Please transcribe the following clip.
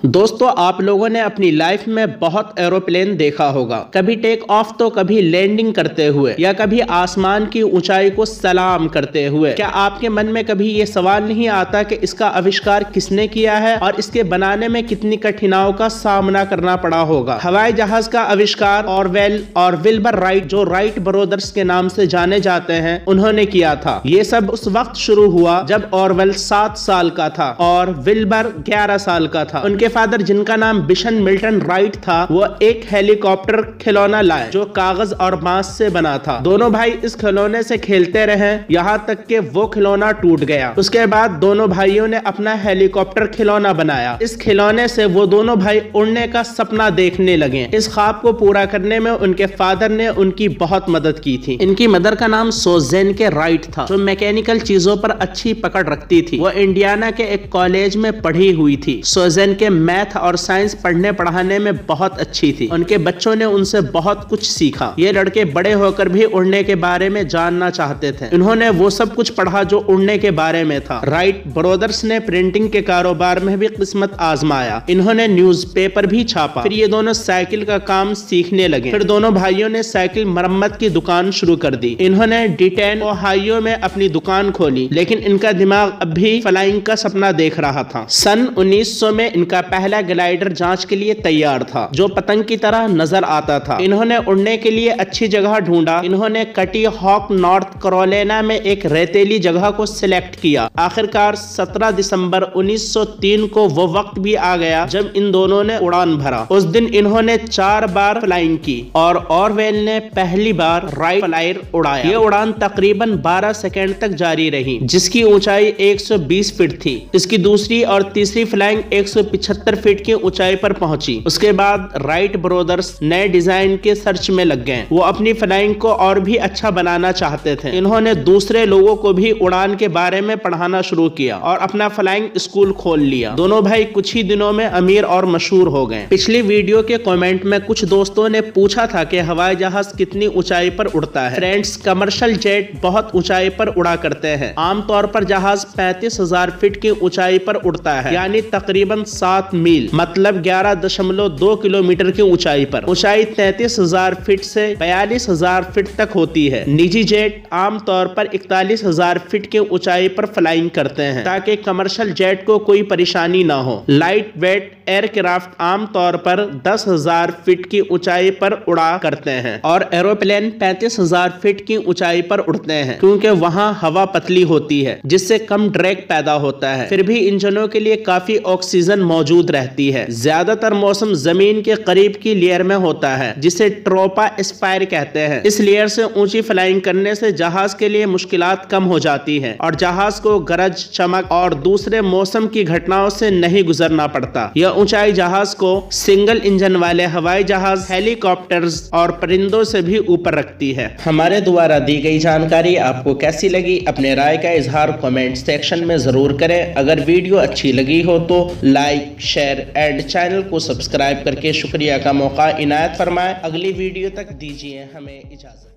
दोस्तों, आप लोगों ने अपनी लाइफ में बहुत एरोप्लेन देखा होगा, कभी टेक ऑफ तो कभी लैंडिंग करते हुए या कभी आसमान की ऊंचाई को सलाम करते हुए। क्या आपके मन में कभी ये सवाल नहीं आता कि इसका आविष्कार किसने किया है और इसके बनाने में कितनी कठिनाइयों का सामना करना पड़ा होगा। हवाई जहाज का आविष्कार ऑरवेल और विल्बर राइट, जो राइट ब्रदर्स के नाम से जाने जाते हैं, उन्होंने किया था। ये सब उस वक्त शुरू हुआ जब ऑरवेल 7 साल का था और विल्बर 11 साल का था। उनके फादर, जिनका नाम बिशन मिल्टन राइट था, वो एक हेलीकॉप्टर खिलौना लाए जो कागज और बांस से बना था। दोनों भाई इस खिलौने से खेलते रहे यहाँ तक कि वो खिलौना टूट गया। उसके बाद दोनों भाइयों ने अपना हेलीकॉप्टर खिलौना बनाया। इस खिलौने से वो दोनों भाई उड़ने का सपना देखने लगे। इस ख्वाब को पूरा करने में उनके फादर ने उनकी बहुत मदद की थी। इनकी मदर का नाम सोजेन के राइट था, जो मैकेनिकल चीजों पर अच्छी पकड़ रखती थी। वो इंडियाना के एक कॉलेज में पढ़ी हुई थी। सोजेन के मैथ और साइंस पढ़ने पढ़ाने में बहुत अच्छी थी। उनके बच्चों ने उनसे बहुत कुछ सीखा। ये लड़के बड़े होकर भी उड़ने के बारे में जानना चाहते थे। इन्होंने वो सब कुछ पढ़ा जो उड़ने के बारे में था। राइट ब्रदर्स ने प्रिंटिंग के कारोबार में भी किस्मत आजमाया। इन्होंने न्यूज़पेपर भी छापा। फिर ये दोनों साइकिल का काम सीखने लगे। फिर दोनों भाइयों ने साइकिल मरम्मत की दुकान शुरू कर दी। इन्होंने डिटेन ओहायो में अपनी दुकान खोली, लेकिन इनका दिमाग अब भी फ्लाइंग का सपना देख रहा था। सन 1900 में इनका पहला ग्लाइडर जांच के लिए तैयार था, जो पतंग की तरह नजर आता था। इन्होंने उड़ने के लिए अच्छी जगह ढूंढा। इन्होंने कटी हॉक, नॉर्थ कैरोलिना में एक रेतीली जगह को सिलेक्ट किया। आखिरकार 17 दिसंबर 1903 को वो वक्त भी आ गया जब इन दोनों ने उड़ान भरा। उस दिन इन्होंने 4 बार फ्लाइंग की और ऑरवेल ने पहली बार राइट फ्लायर उड़ाया। ये उड़ान तकरीबन 12 सेकेंड तक जारी रही, जिसकी ऊंचाई 120 फीट थी। इसकी दूसरी और तीसरी फ्लाइंग 175 फीट की ऊंचाई पर पहुंची। उसके बाद राइट ब्रदर्स नए डिजाइन के सर्च में लग गए। वो अपनी फ्लाइंग को और भी अच्छा बनाना चाहते थे। इन्होंने दूसरे लोगों को भी उड़ान के बारे में पढ़ाना शुरू किया और अपना फ्लाइंग स्कूल खोल लिया। दोनों भाई कुछ ही दिनों में अमीर और मशहूर हो गए। पिछली वीडियो के कमेंट में कुछ दोस्तों ने पूछा था कि हवाई जहाज कितनी ऊंचाई पर उड़ता है। फ्रेंड्स, कमर्शियल जेट बहुत ऊंचाई पर उड़ा करते हैं। आमतौर पर जहाज 35,000 फीट की ऊंचाई पर उड़ता है, यानी तकरीबन 7 मील, मतलब 11.2 किलोमीटर की ऊंचाई पर। ऊंचाई 33,000 फीट से 42,000 फीट तक होती है। निजी जेट आमतौर पर 41,000 फीट की ऊंचाई पर फ्लाइंग करते हैं, ताकि कमर्शियल जेट को कोई परेशानी ना हो। लाइट वेट एयरक्राफ्ट आमतौर पर 10,000 फीट की ऊंचाई पर उड़ा करते हैं और एरोप्लेन 35,000 फीट की ऊंचाई पर उड़ते हैं, क्योंकि वहां हवा पतली होती है, जिससे कम ड्रैग पैदा होता है। फिर भी इंजनों के लिए काफी ऑक्सीजन मौजूद रहती है। ज्यादातर मौसम जमीन के करीब की लेयर में होता है, जिसे ट्रोपोस्फीयर कहते हैं। इस लेयर से ऊंची फ्लाइंग करने से जहाज के लिए मुश्किलात कम हो जाती है और जहाज को गरज, चमक और दूसरे मौसम की घटनाओं से नहीं गुजरना पड़ता। यह ऊंचाई जहाज को सिंगल इंजन वाले हवाई जहाज, हेलीकॉप्टर्स और परिंदों से भी ऊपर रखती है। हमारे द्वारा दी गई जानकारी आपको कैसी लगी, अपने राय का इजहार कमेंट सेक्शन में जरूर करें। अगर वीडियो अच्छी लगी हो तो लाइक, शेयर एंड चैनल को सब्सक्राइब करके शुक्रिया का मौका इनायत फरमाएं। अगली वीडियो तक दीजिए हमें इजाजत।